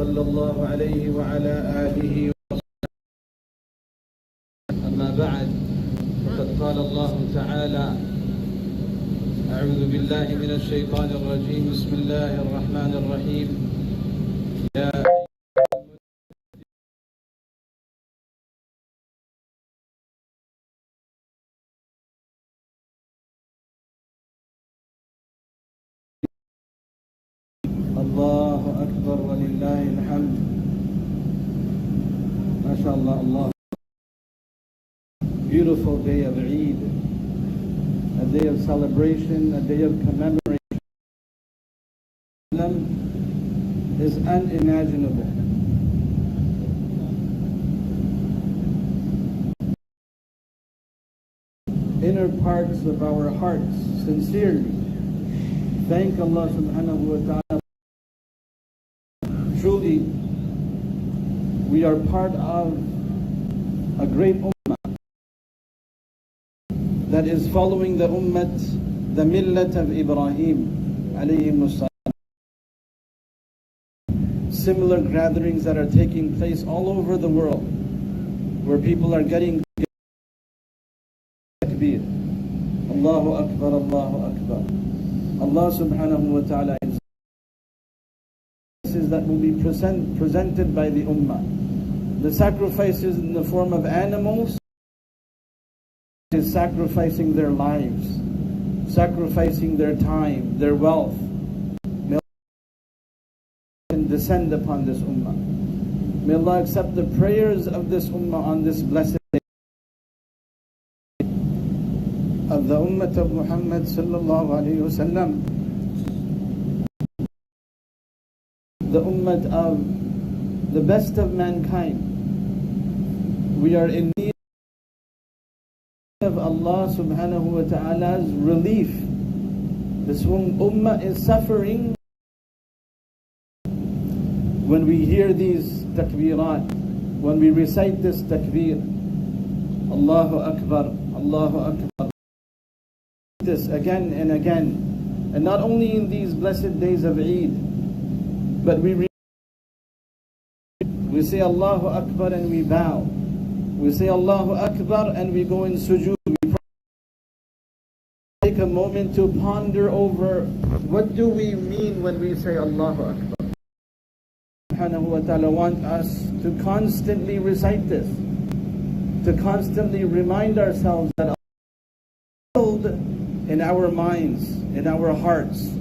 صلى الله عليه وعلى آله وصحبه. أما بعد، فقد قال الله تعالى: أعوذ بالله من الشيطان الرجيم. بسم الله الرحمن الرحيم. يا الله أكبر ولله الحمد. MashaAllah, Allah. Beautiful day of Eid, a day of celebration, a day of commemoration is unimaginable. Inner parts of our hearts sincerely thank Allah subhanahu wa ta'ala. Truly, we are part of a great ummah that is following the the millat of Ibrahim alayhi salam. Similar gatherings that are taking place all over the world, where people are getting takbir. Allahu Akbar, Allahu Akbar. Allah subhanahu wa ta'ala that will be presented by the ummah. The sacrifices in the form of animals is sacrificing their lives, sacrificing their time, their wealth. May Allah descend upon this ummah. May Allah accept the prayers of this ummah on this blessed day of the ummah of Muhammad sallallahu alayhi wa sallam, the ummah of the best of mankind. We are in need of Allah subhanahu wa ta'ala's relief. This ummah is suffering when we hear these takbirat, when we recite this takbir. Allahu Akbar, Allahu Akbar. This again and again, and not only in these blessed days of Eid, but we say Allahu Akbar and we bow. We say Allahu Akbar and we go in sujood. We take a moment to ponder over what do we mean when we say Allahu Akbar. Subhanahu wa ta'ala wants us to constantly recite this, to constantly remind ourselves that Allah in our minds, in our hearts,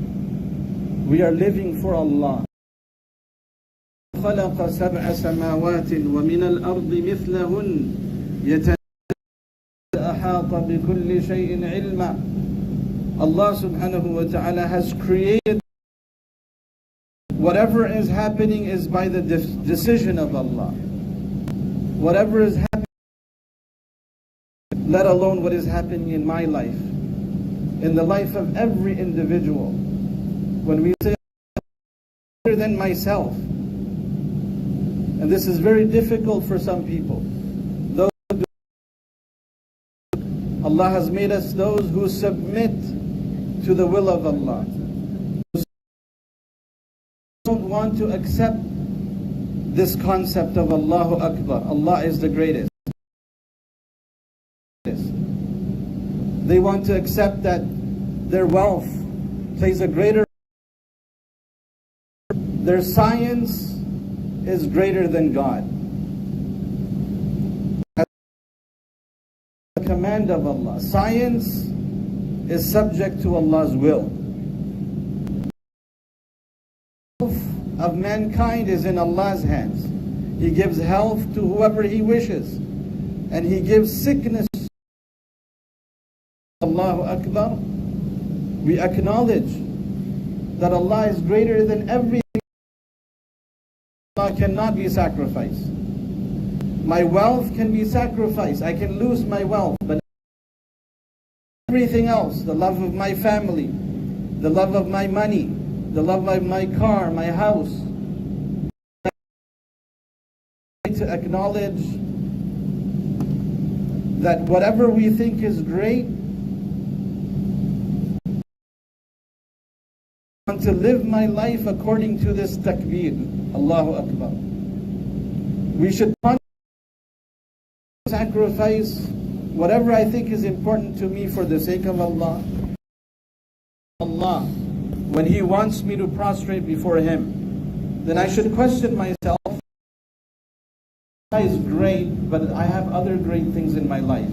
we are living for Allah. خلق سبع سماوات ومن الأرض مثلهن أحاط بكل شيء علما. Allah subhanahu wa ta'ala has created. Whatever is happening is by the decision of Allah. Whatever is happening, let alone what is happening in my life, in the life of every individual. When we say better than myself, and this is very difficult for some people. Allah has made us those who submit to the will of Allah. Don't want to accept this concept of Allahu Akbar. Allah is the greatest. They want to accept that their wealth plays a greater role. Their science is greater than God. The command of Allah. Science is subject to Allah's will. Health of mankind is in Allah's hands. He gives health to whoever He wishes, and He gives sickness. Allahu Akbar. We acknowledge that Allah is greater than everything. Allah cannot be sacrificed. My wealth can be sacrificed. I can lose my wealth, but everything else, the love of my family, the love of my money, the love of my car, my house, to acknowledge that whatever we think is great want to live my life according to this takbir. Allahu Akbar. We should sacrifice whatever I think is important to me for the sake of Allah. Allah, when He wants me to prostrate before Him, then I should question myself. Is great, but I have other great things in my life,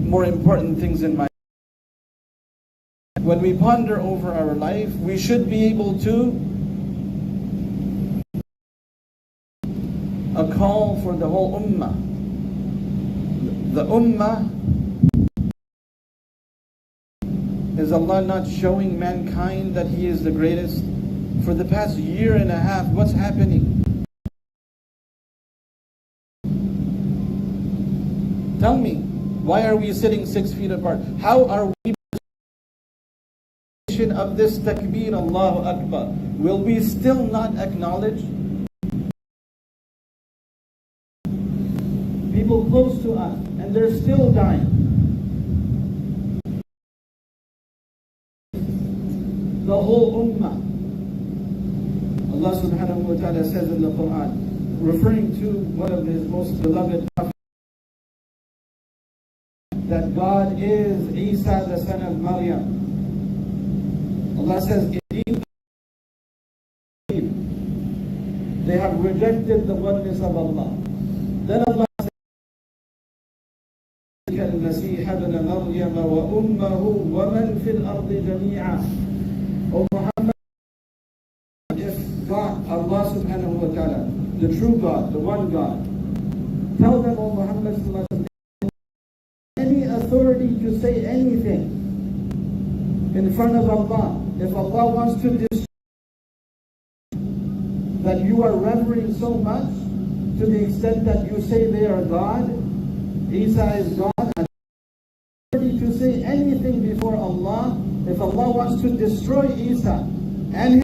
more important things in my life. When we ponder over our life, we should be able to a call for the whole ummah. The ummah, is Allah not showing mankind that He is the greatest? For the past year and a half, what's happening? Tell me, why are we sitting 6 feet apart? How are we of this takbir, Allahu Akbar? Will we still not acknowledge people close to us and they're still dying? The whole ummah. Allah subhanahu wa ta'ala says in the Quran, referring to one of His most beloved prophets, that God is Isa the son of Maryam. Allah says, indeed, they have rejected the oneness of Allah. Then Allah says, الْمَسِيحَ ابْنَ مَرْيَمَ وَأُمَّهُ وَمَنْ فِي الْأَرْضِ جَمِيعًا. O Muhammad, if God, Allah subhanahu wa ta'ala, the true God, the one God, tell them, O Muhammad sallallahu alaihi wasallam, any authority to say anything in front of Allah. If Allah wants to destroy that you are revering so much to the extent that you say they are God, Isa is God, and authority to say anything before Allah, if Allah wants to destroy Isa and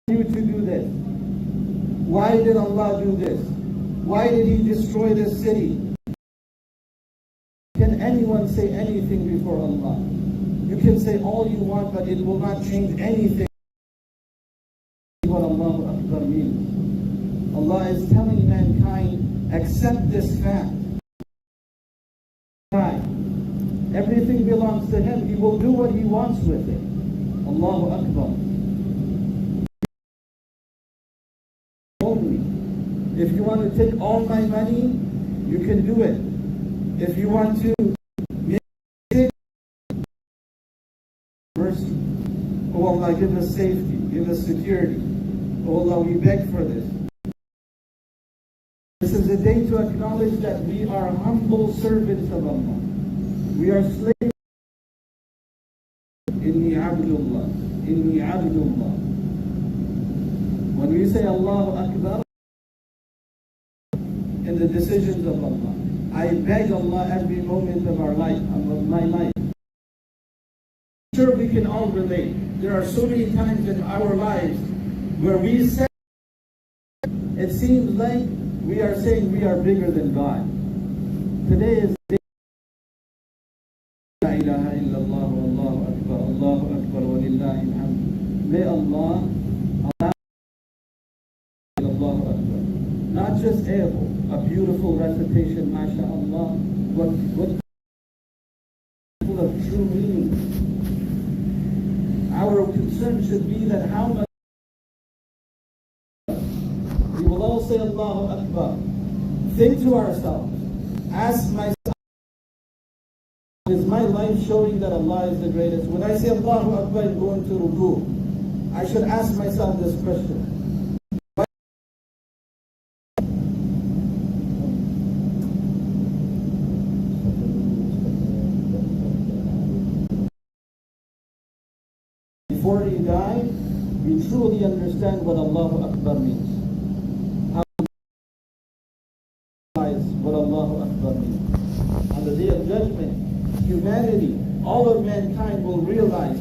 you to do this, why did Allah do this? Why did He destroy this city? Can anyone say anything before Allah? You can say all you want, but it will not change anything. What Allahu Akbar means. Allah is telling mankind, accept this fact. Everything belongs to Him. He will do what He wants with it. Allahu Akbar. Only. If you want to take all my money, you can do it. If you want to make it, mercy. Oh Allah, give us safety, give us security. Oh Allah, we beg for this. This is a day to acknowledge that we are humble servants of Allah. We are slaves. Inni abdullah. Inni abdullah. When we say Allahu Akbar in the decisions of Allah, I beg Allah every moment of our life, of my life. I'm sure we can all relate. There are so many times in our lives where we say, it seems like we are saying we are bigger than God. Today is the day. La ilaha illallah wa Allahu Akbar wa lillahi alhamd. May Allah allow Allahu Akbar. Not just able, a beautiful recitation, mashallah, what full of true meaning. Our concern should be that how much we will all say Allahu Akbar. Think to ourselves, ask myself, is my life showing that Allah is the greatest? When I say Allahu Akbar and go into ruku, I should ask myself this question. Before we die, we truly understand what Allahu Akbar means. How what Allahu Akbar means. On the Day of Judgment, humanity, all of mankind will realize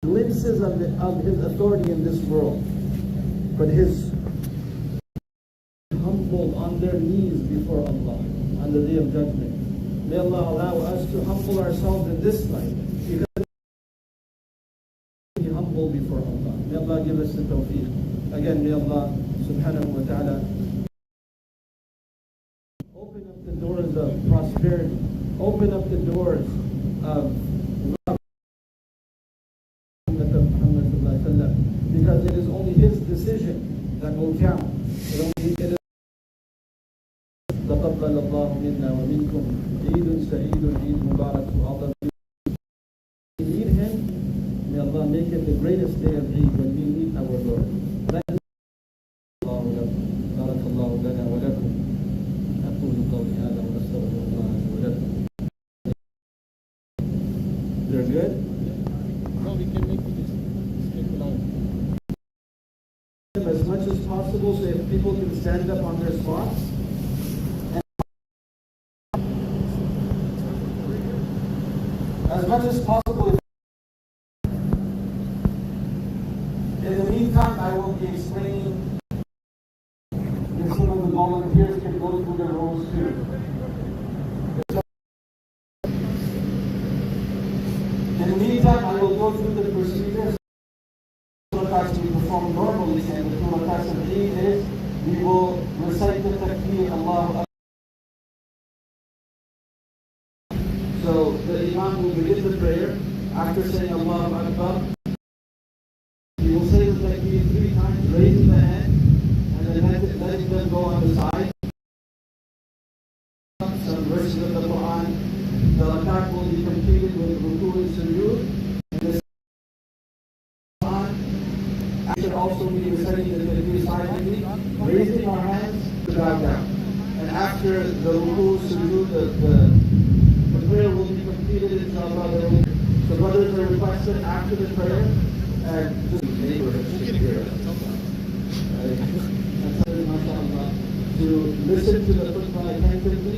glimpses of His authority in this world. But His humble on their knees before Allah on the Day of Judgment. May Allah allow us to humble ourselves in this life, because be humble before Allah. May Allah give us the tawfiq. Again, may Allah subhanahu wa ta'ala open up the doors of prosperity, open up the doors of love, because it is only His decision that will count. It is تقبل الله منا ومنكم عيد سعيد عيد مبارك to all of you. We need Him. May Allah make it the greatest day of Eid when we meet our Lord. بارك الله لنا ولكم. أقول قولي هذا وأستغفر الله لي ولكم. They're good? No, we can make this straight line. As much as possible, so if people can stand up on their spots. As much as possible. In the meantime, I will be explaining if some of the volunteers can go through their roles too. In the meantime, I will go through the procedures. We perform normally, and the two rakats of Eid is we will recite the takbir, Allahu Akbar. So the Imam will begin the prayer. After saying Allahu Akbar, he will say the takbir 3 times, raising the hand, and then letting them go on the side. Some verses of the Quran. The rakat will be completed with ruku and sujood. Should also be reciting the takbir silently, raising our hands to bow down. And after the ruku, sujood, the prayer will be completed, inshallah. The brothers are requested after the prayer and to listen to the khutbah attentively.